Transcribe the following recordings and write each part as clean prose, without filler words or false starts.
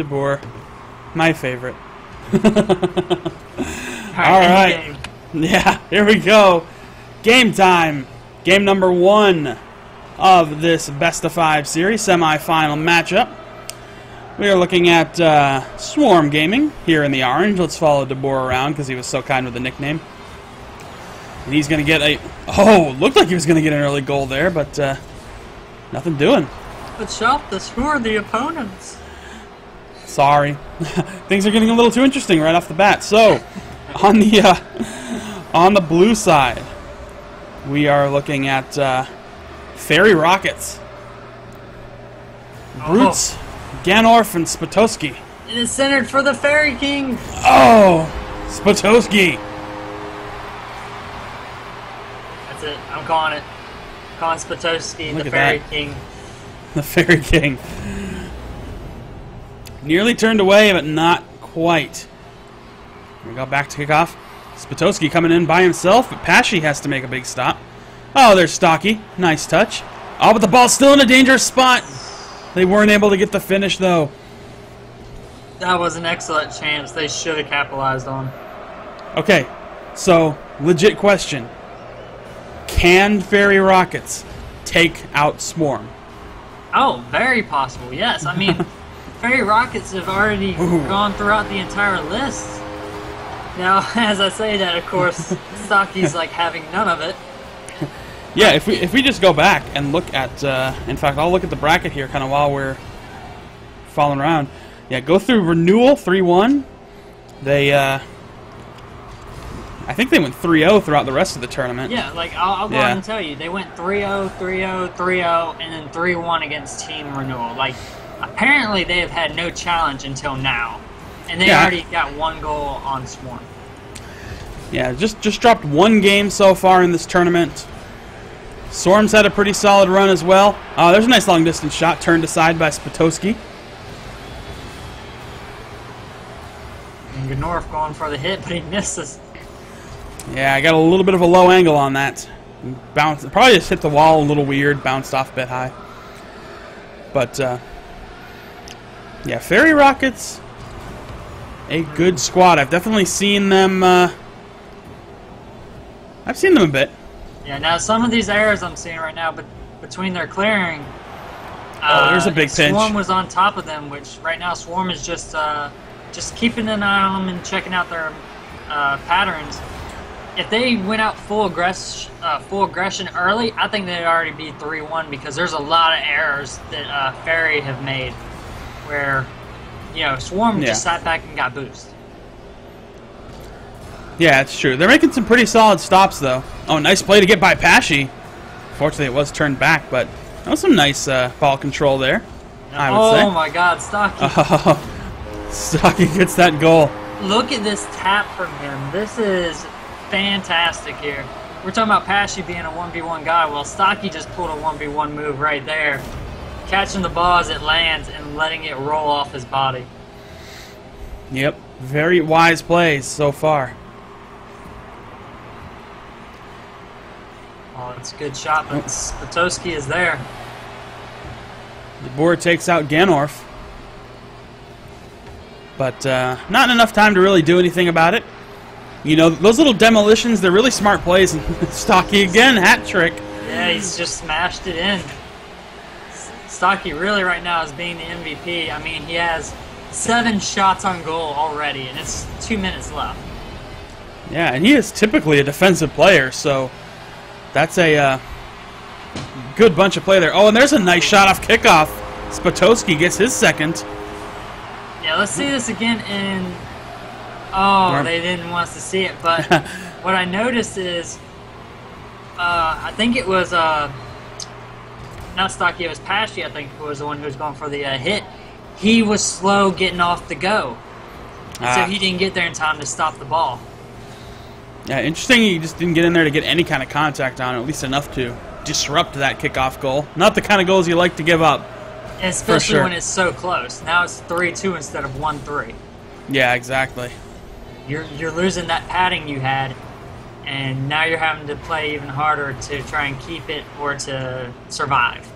De Boer. My favorite. Alright. Yeah, here we go. Game time. Game number 1 of this best of 5 series, semi-final matchup. We are looking at Swarm Gaming here in the orange. Let's follow De Boer around because he was so kind with the nickname. And he's going to get a... Oh, looked like he was going to get an early goal there, but nothing doing. But Shalthis, who are the opponents? Sorry. Things are getting a little too interesting right off the bat. So, on the blue side, we are looking at Fairy Rockets. Brutes, Ganorf, and Spatoski. It is centered for the Fairy King. Oh, Spatoski. That's it. I'm calling it. Calling Spatoski Look the at Fairy that. King. The Fairy King. Nearly turned away, but not quite. We go back to kickoff. Spatoski coming in by himself, but Pashy has to make a big stop. Oh, there's Stocky. Nice touch. Oh, but the ball's still in a dangerous spot. They weren't able to get the finish, though. That was an excellent chance they should have capitalized on. Okay, so, legit question. Can Fairy Rockets take out Swarm? Oh, very possible, yes. I mean, Fairy Rockets have already gone throughout the entire list. Now, as I say that, of course, Stocky's like having none of it. Yeah, if we just go back and look at, in fact, I'll look at the bracket here kind of while we're following around. Yeah, go through Renewal 3-1. They, I think they went 3-0 throughout the rest of the tournament. Yeah, like, I'll go ahead and tell you. They went 3-0, 3-0, 3-0, and then 3-1 against Team Renewal. Like, apparently they have had no challenge until now. And they already got 1 goal on Swarm. Yeah, just dropped 1 game so far in this tournament. Swarm's had a pretty solid run as well. There's a nice long-distance shot turned aside by Spatoski. And Gnorf going for the hit, but he misses. Yeah, I got a little bit of a low angle on that. Bounced, probably just hit the wall a little weird, bounced off a bit high. But, yeah, Fairy Rockets, a good squad. I've definitely seen them, I've seen them a bit. Yeah, now some of these errors I'm seeing right now, but between their clearing, there's a big pinch. Swarm was on top of them, which right now Swarm is just keeping an eye on them and checking out their patterns. If they went out full aggression early, I think they'd already be 3-1 because there's a lot of errors that Fairy have made, where Swarm just sat back and got boost. Yeah, it's true. They're making some pretty solid stops, though. Oh, nice play to get by Pashy. Fortunately, it was turned back, but that was some nice ball control there, I would say. Oh, my God, Stocky. Oh, Stocky gets that goal. Look at this tap from him. This is fantastic here. We're talking about Pashy being a 1v1 guy. Well, Stocky just pulled a 1v1 move right there. Catching the ball as it lands and letting it roll off his body. Yep, very wise plays so far. Oh, it's a good shot, but Spatoski is there. De Boer takes out Ganorf. But not enough time to really do anything about it. You know, those little demolitions, they're really smart plays. Stocky again, hat trick. Yeah, he's just smashed it in. Stocky really right now is being the MVP. I mean, he has 7 shots on goal already, and it's 2 minutes left. Yeah, and he is typically a defensive player, so that's a good bunch of play there. Oh, and there's a nice shot off kickoff. Spatoski gets his second. Yeah, let's see this again in... Oh, they didn't want us to see it, but what I noticed is, I think it was, not Stocky, it was Pashy, I think, who was the one who was going for the hit. He was slow getting off the go, so he didn't get there in time to stop the ball. Yeah, interesting he just didn't get in there to get any kind of contact on it, at least enough to disrupt that kickoff goal. Not the kind of goals you like to give up. Especially when it's so close. Now it's 3-2 instead of 1-3. Yeah, exactly. You're losing that padding you had, and now you're having to play even harder to try and keep it or to survive.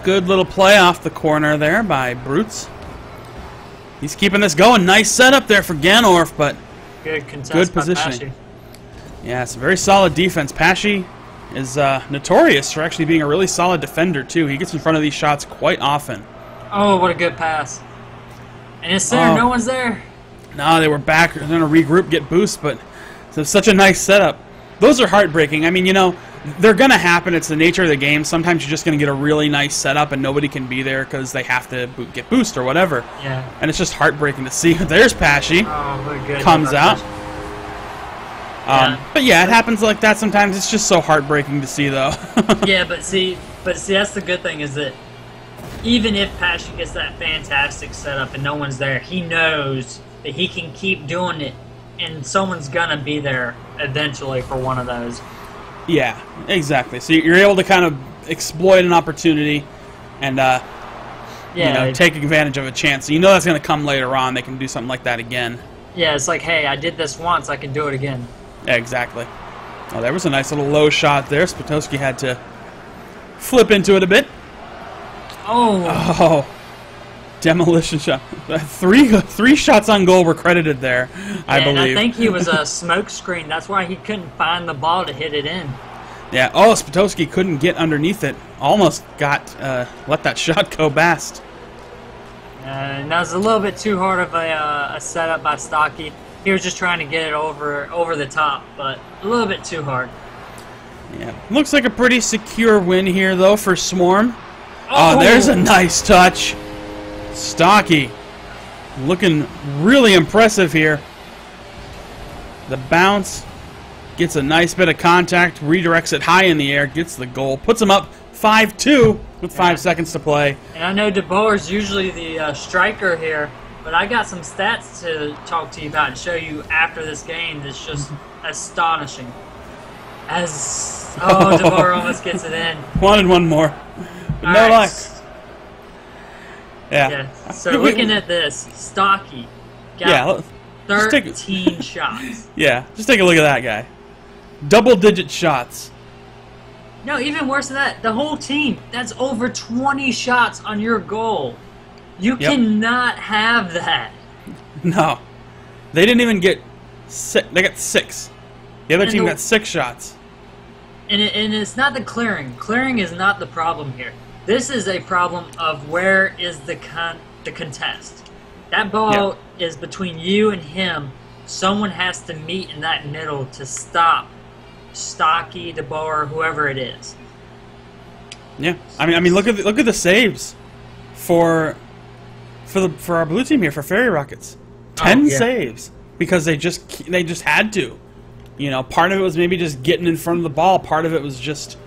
Good little play off the corner there by Brutes. He's keeping this going. Nice setup there for Ganorf, but good positioning. Yeah, it's a very solid defense. Pashy is notorious for actually being a really solid defender, too. He gets in front of these shots quite often. Oh, what a good pass. And it's there. No one's there. No, they were back. They're going to regroup, get boost, but it's such a nice setup. Those are heartbreaking. I mean, you know, they're going to happen. It's the nature of the game. Sometimes you're just going to get a really nice setup and nobody can be there because they have to get boost or whatever. Yeah. And it's just heartbreaking to see. There's Pashy. Oh, what good. Comes out. But yeah, it happens like that sometimes. It's just so heartbreaking to see, though. Yeah, but see, that's the good thing is that even if Pashy gets that fantastic setup and no one's there, he knows that he can keep doing it and someone's going to be there eventually for one of those. Yeah, exactly. So you're able to kind of exploit an opportunity and you know, take advantage of a chance. So you know that's going to come later on. They can do something like that again. Yeah, it's like, hey, I did this once. I can do it again. Yeah, exactly. Oh, there was a nice little low shot there. Spitowski had to flip into it a bit. Oh. Demolition shot. Three shots on goal were credited there, I believe. And I think he was a smoke screen. That's why he couldn't find the ball to hit it in. Yeah. Oh, Spitowski couldn't get underneath it. Almost got let that shot go past. And that was a little bit too hard of a setup by Stocky. He was just trying to get it over the top, but a little bit too hard. Yeah. Looks like a pretty secure win here, though, for Swarm. Oh, there's a nice touch. Stocky looking really impressive here. The bounce gets a nice bit of contact, redirects it high in the air, gets the goal, puts him up 5-2 with 5 seconds to play. And I know DeBoer's usually the striker here, but I got some stats to talk to you about and show you after this game that's just astonishing. DeBoer almost gets it in. Wanted one more, but no luck. Yeah. So looking at this, Stocky got 13 shots. Yeah, just take a look at that guy. Double-digit shots. No, even worse than that. The whole team, that's over 20 shots on your goal. You cannot have that. No. They didn't even get 6. They got 6. The other team got 6 shots. And it's not the clearing. Clearing is not the problem here. This is a problem of where is the contest. That ball is between you and him. Someone has to meet in that middle to stop Stocky, DeBoer, whoever it is. Yeah, I mean, look at the saves for our blue team here for Fairy Rockets. 10 saves because they just had to. You know, part of it was maybe just getting in front of the ball. Part of it was just,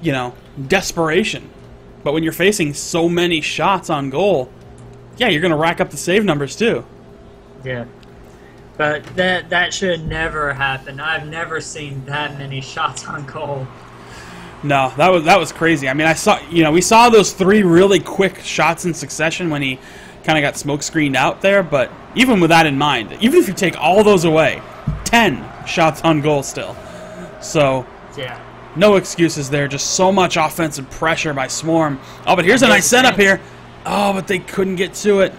you know, desperation. But when you're facing so many shots on goal, yeah, you're going to rack up the save numbers too. Yeah. But that should never happen. I've never seen that many shots on goal. No, that was crazy. I mean, we saw those 3 really quick shots in succession when he kind of got smoke screened out there, but even with that in mind, even if you take all those away, 10 shots on goal still. So, yeah. No excuses there. Just so much offensive pressure by Swarm. Oh, but here's a nice setup here. Oh, but they couldn't get to it.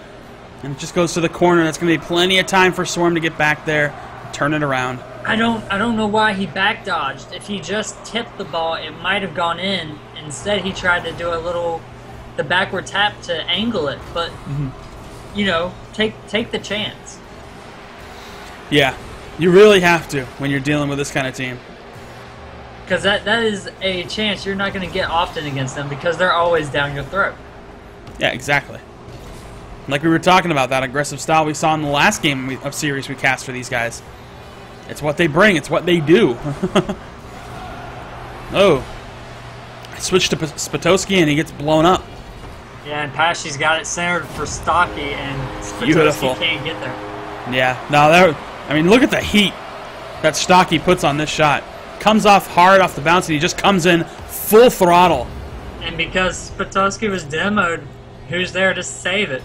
And it just goes to the corner. That's going to be plenty of time for Swarm to get back there, turn it around. I don't know why he back dodged. If he just tipped the ball, it might have gone in. Instead, he tried to do the backward tap to angle it. But you know, take the chance. Yeah, you really have to when you're dealing with this kind of team. Because that is a chance you're not going to get often against them because they're always down your throat. Yeah, exactly. Like we were talking about, that aggressive style we saw in the last game of series we cast for these guys. It's what they bring. It's what they do. Oh. I switched to Spitowski and he gets blown up. Yeah, and Pashy's got it centered for Stocky and Spitowski can't get there. Yeah. No, I mean, look at the heat that Stocky puts on this shot. Comes off hard off the bounce and he just comes in full throttle. And because Spitowski was demoed, who's there to save it?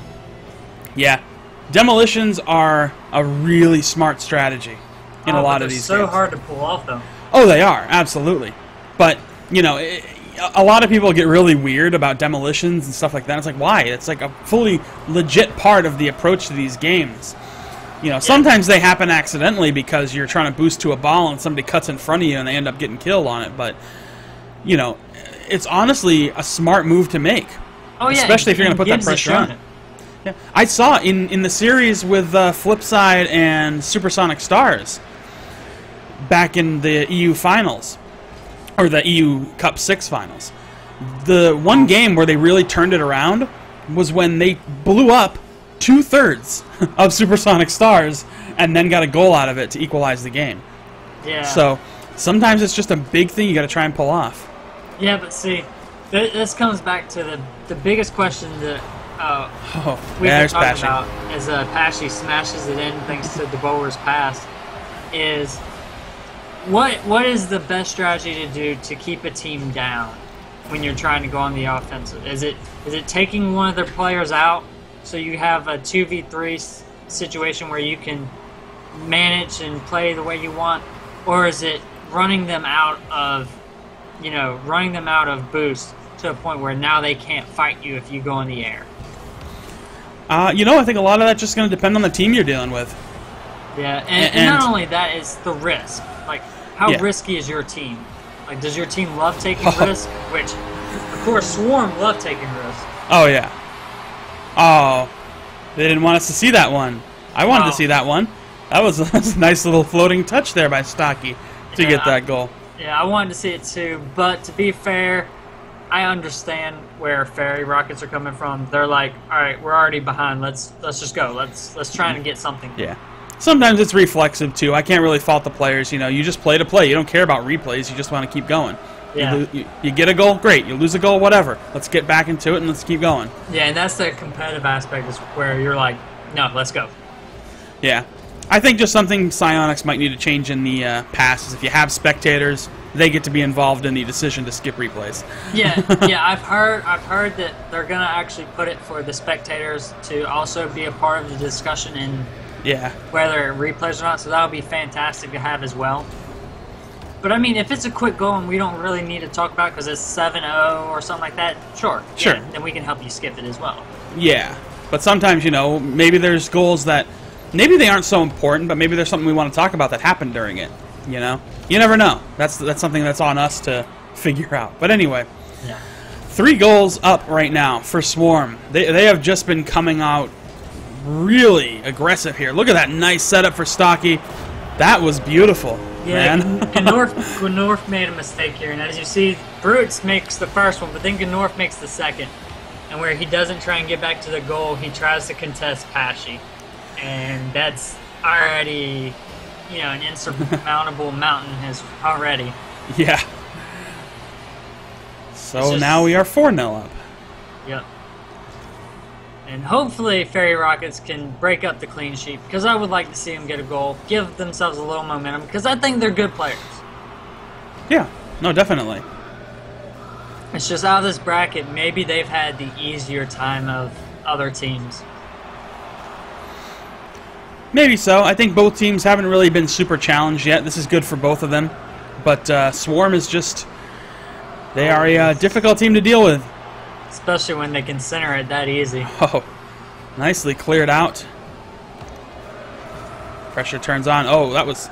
Yeah. Demolitions are a really smart strategy in a lot of these games. They're so hard to pull off, though. Oh, they are, absolutely. But, you know, a lot of people get really weird about demolitions and stuff like that. It's like, why? It's like a fully legit part of the approach to these games. You know, sometimes they happen accidentally because you're trying to boost to a ball and somebody cuts in front of you and they end up getting killed on it. But, you know, it's honestly a smart move to make. Oh, yeah. Especially if you're going to put that pressure on. Yeah. I saw in the series with Flipside and Supersonic Stars back in the EU finals, or the EU Cup 6 finals. The one game where they really turned it around was when they blew up 2/3 of Supersonic Stars and then got a goal out of it to equalize the game. Yeah. So sometimes it's just a big thing you got to try and pull off. Yeah, but see, this comes back to the biggest question that we've been talking about as Pashy smashes it in thanks to the bowler's pass is what is the best strategy to do to keep a team down when you're trying to go on the offensive? Is it taking one of their players out so you have a 2v3 situation where you can manage and play the way you want, or is it running them out of boost to a point where now they can't fight you if you go in the air? You know, I think a lot of that's just going to depend on the team you're dealing with. Yeah, and not only that, it's the risk. Like, how risky is your team? Like, does your team love taking risk? Which, of course, Swarm love taking risks. Oh, yeah. Oh, they didn't want us to see that one. I wanted to see that one. That was a nice little floating touch there by Stocky to get that goal. Yeah, I wanted to see it too, but to be fair, I understand where Fairy Rockets are coming from. They're like, all right, we're already behind. Let's just go. Let's try and get something. Yeah. Sometimes it's reflexive too. I can't really fault the players. You know, you just play to play. You don't care about replays. You just want to keep going. Yeah. You get a goal, great. You lose a goal, whatever. Let's get back into it and let's keep going. Yeah, and that's the competitive aspect is where you're like, no, let's go. Yeah. I think just something Psyonix might need to change in the past is if you have spectators, they get to be involved in the decision to skip replays. Yeah, I've heard that they're gonna actually put it for the spectators to also be a part of the discussion in whether replays or not. So that'll be fantastic to have as well. But I mean, if it's a quick goal and we don't really need to talk about because it's 7-0 or something like that, sure. Yeah, then we can help you skip it as well. Yeah, but sometimes, you know, maybe there's goals that maybe they aren't so important, but maybe there's something we want to talk about that happened during it. You know, you never know. That's something that's on us to figure out. But anyway, 3 goals up right now for Swarm. They have just been coming out really aggressive here. Look at that nice setup for Stocky. That was beautiful. Yeah, Gnorf made a mistake here, and as you see, Brutes makes the first one, but then Gnorf makes the second. And where he doesn't try and get back to the goal, he tries to contest Pashy. And that's already, you know, an insurmountable mountain is already. Yeah. So now we are 4-0 up. Yep. And hopefully Fairy Rockets can break up the clean sheet, because I would like to see them get a goal, give themselves a little momentum, because I think they're good players. Yeah, no, definitely. It's just out of this bracket, maybe they've had the easier time of other teams. Maybe so. I think both teams haven't really been super challenged yet. This is good for both of them. But Swarm is just... They are a difficult team to deal with. Especially when they can center it that easy. Oh, nicely cleared out. Pressure turns on. Oh, that was...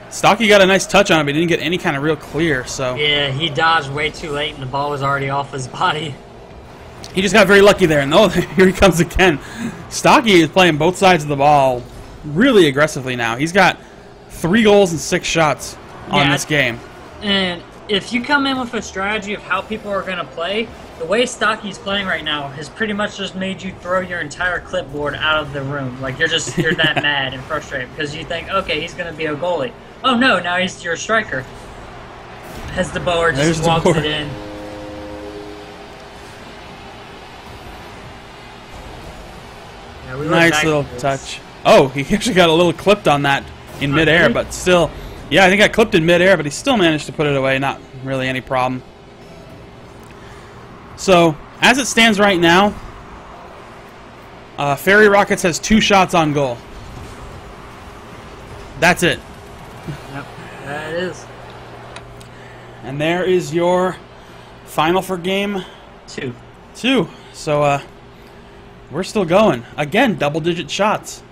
Stocky got a nice touch on it, but he didn't get any kind of real clear, so... Yeah, he dodged way too late, and the ball was already off his body. He just got very lucky there, and oh, here he comes again. Stocky is playing both sides of the ball really aggressively now. He's got 3 goals and 6 shots on this game. And if you come in with a strategy of how people are going to play, the way Stocky's playing right now has pretty much just made you throw your entire clipboard out of the room. Like, you're that mad and frustrated because you think, okay, he's going to be a goalie. Oh no, now he's your striker. As the Boer just walks it in. Yeah, nice little touch. Oh, he actually got a little clipped on that in midair, really? But still, yeah, I think I clipped in midair, but he still managed to put it away. Not really any problem. So, as it stands right now, Fairy Rockets has 2 shots on goal. That's it. Yep, that is. And there is your Final for game 2. 2. So, we're still going. Again, double-digit shots.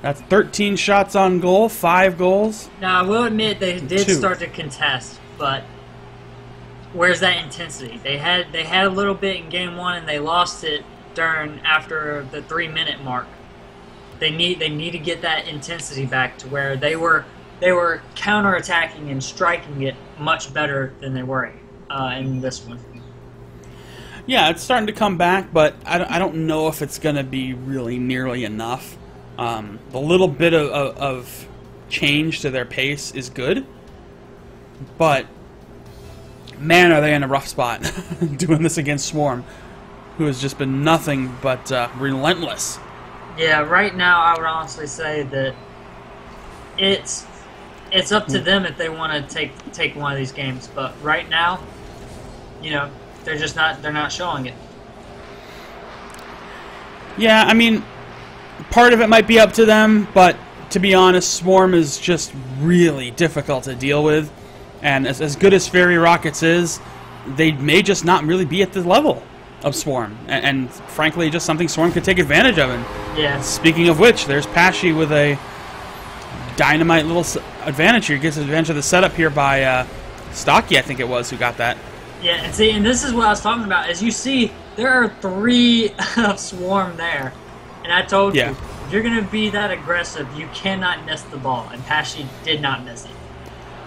That's 13 shots on goal, 5 goals. Now, I will admit they did 2. start to contest, but where's that intensity? They had a little bit in game 1, and they lost it after the 3-minute mark. They need to get that intensity back to where they were counterattacking and striking it much better than they were in this one. Yeah, it's starting to come back, but I don't know if it's going to be really nearly enough. The little bit of change to their pace is good, but man, are they in a rough spot doing this against Swarm, who has just been nothing but relentless. Yeah, right now I would honestly say that it's up to them if they want to take one of these games. But right now, you know, they're not showing it. Yeah, I mean, part of it might be up to them, but to be honest, Swarm is just really difficult to deal with. And as good as Fairy Rockets is, they may just not really be at the level of Swarm. And frankly, just something Swarm could take advantage of. And yeah. Speaking of which, there's Pashy with a dynamite little advantage here. He gets advantage of the setup here by Stocky, I think it was, who got that. Yeah, and this is what I was talking about. As you see, there are 3 of Swarm there. And I told you, if you're going to be that aggressive, you cannot miss the ball. And Pashy did not miss it.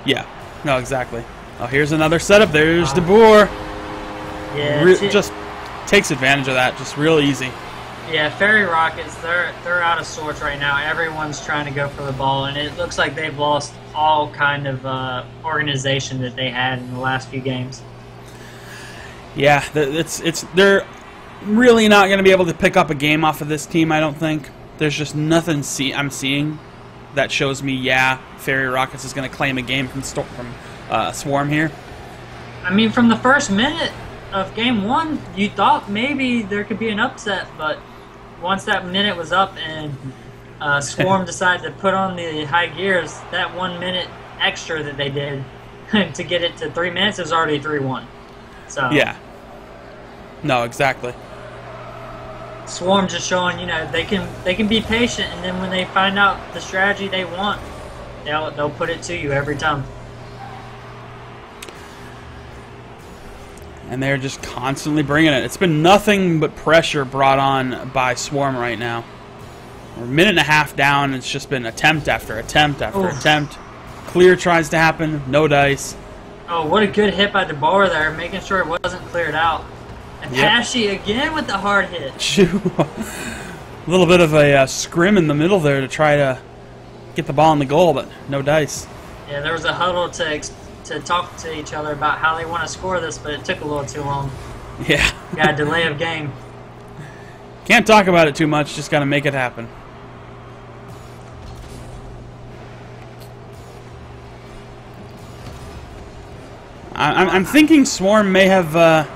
Yeah, no, exactly. Oh, here's another setup. There's De Boer. Yeah, just takes advantage of that, just real easy. Yeah, Fairy Rockets, they're out of sorts right now. Everyone's trying to go for the ball, and it looks like they've lost all kind of organization that they had in the last few games. Yeah, they're really not going to be able to pick up a game off of this team, I don't think. There's just nothing I'm seeing that shows me, yeah, Fairy Rockets is going to claim a game from Swarm here. I mean, from the first minute of game 1, you thought maybe there could be an upset, but once that minute was up and Swarm decided to put on the high gears, that 1 minute extra that they did to get it to 3 minutes, it was already 3-1. So yeah. No, exactly. Swarm just showing, you know, they can be patient, and then when they find out the strategy they want, they'll put it to you every time. And they're just constantly bringing it. It's been nothing but pressure brought on by Swarm right now. We're a minute and a half down. It's just been attempt after attempt after attempt. Clear tries to happen. No dice. Oh, what a good hit by De Boer there, making sure it wasn't cleared out. And Pashy again with the hard hit. A little bit of a scrim in the middle there to try to get the ball in the goal, but no dice. Yeah, there was a huddle to talk to each other about how they want to score this, but it took a little too long. Yeah. Got a delay of game. Can't talk about it too much, just got to make it happen. I'm thinking Swarm may have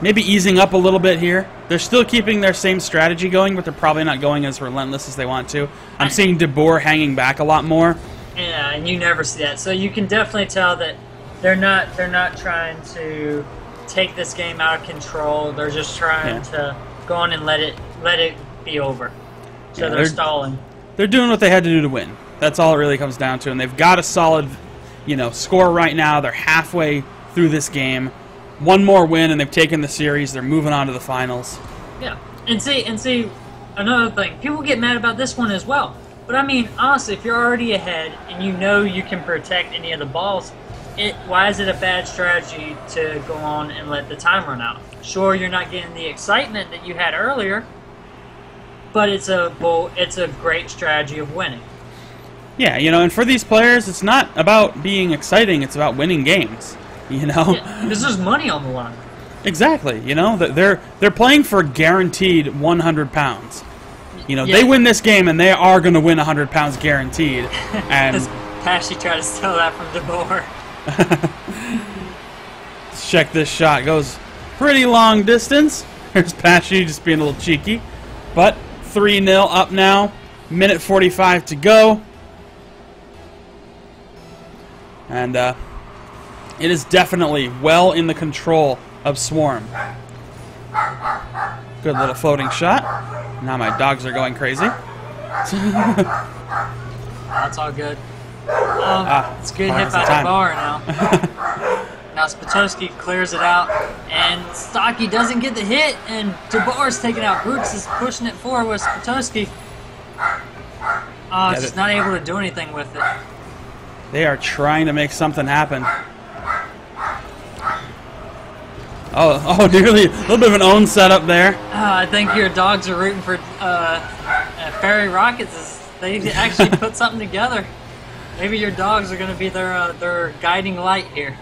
maybe easing up a little bit here. They're still keeping their same strategy going, but they're probably not going as relentless as they want to. I'm seeing De Boer hanging back a lot more. Yeah, and you never see that. So you can definitely tell that they're not trying to take this game out of control. They're just trying to go on and let it be over. So they're stalling. They're doing what they had to do to win. That's all it really comes down to. And they've got a solid, score right now. They're halfway through this game. One more win, and they've taken the series. They're moving on to the finals. Yeah, and see, another thing. People get mad about this one as well. But I mean, honestly, if you're already ahead and you know you can protect any of the balls, why is it a bad strategy to go on and let the time run out? Sure, you're not getting the excitement that you had earlier, but it's a great strategy of winning. Yeah, and for these players, it's not about being exciting; it's about winning games. Yeah, because there's money on the line. Exactly. They're playing for guaranteed 100 pounds. They win this game, and they are going to win 100 pounds guaranteed. And Pashy tried to steal that from De Boer. Let's check this shot. Goes pretty long distance. There's Pashy just being a little cheeky. But 3-0 up now. Minute 45 to go. And, It is definitely well in the control of Swarm. Good little floating shot. Now my dogs are going crazy. That's all good. It's a good hit by time. Bar now. Now Spatoski clears it out, and Stocky doesn't get the hit, and Tabar's taking out. Brooks is pushing it forward with Spatoski. Just not able to do anything with it. They are trying to make something happen. Oh, nearly a little bit of an own setup there. I think your dogs are rooting for Fairy Rockets. They actually put something together. Maybe your dogs are going to be their guiding light here.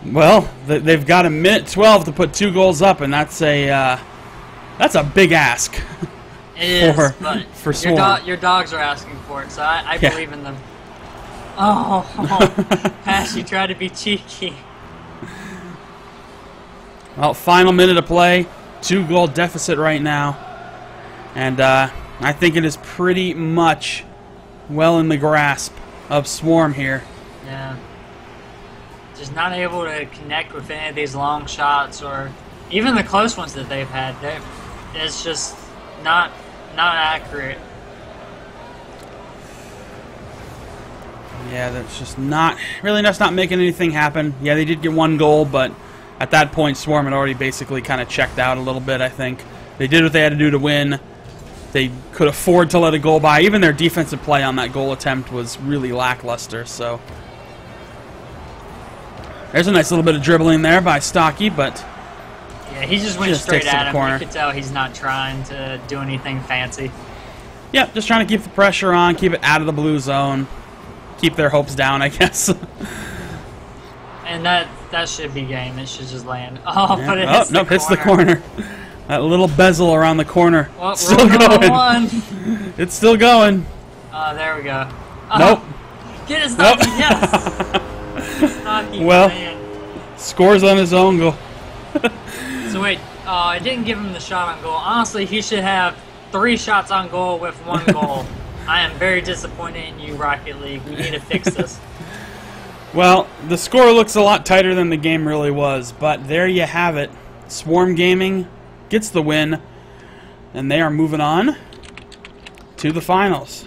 Well, they've got a minute 12 to put 2 goals up, and that's a big ask. It is, but for Swarm. your dogs are asking for it, so I believe in them. Oh, Pass, you try to be cheeky. Well, final minute of play, 2-goal deficit right now, and I think it is pretty much well in the grasp of Swarm here. Yeah. Just not able to connect with any of these long shots or even the close ones that they've had. It's just not accurate. Yeah, that's just not making anything happen. Yeah, they did get 1 goal, but at that point Swarm had already basically kind of checked out a little bit, I think. They did what they had to do to win. They could afford to let a goal by. Even their defensive play on that goal attempt was really lackluster, so there's a nice little bit of dribbling there by Stocky, but yeah, he just went straight at him. You could tell he's not trying to do anything fancy. Yeah, just trying to keep the pressure on, keep it out of the blue zone, keep their hopes down, I guess. And that should be game. It should just land. Oh, yeah. But it hits the corner. Hits the corner. That little bezel around the corner. Well, still going. It's still going. There we go. Nope. Get his Stocky, nope. Yes. Stocky, well, man. Scores on his own goal. So wait, I didn't give him the shot on goal. Honestly, he should have 3 shots on goal with 1 goal. I am very disappointed in you, Rocket League. We need to fix this. Well, the score looks a lot tighter than the game really was, but there you have it. Swarm Gaming gets the win, and they are moving on to the finals.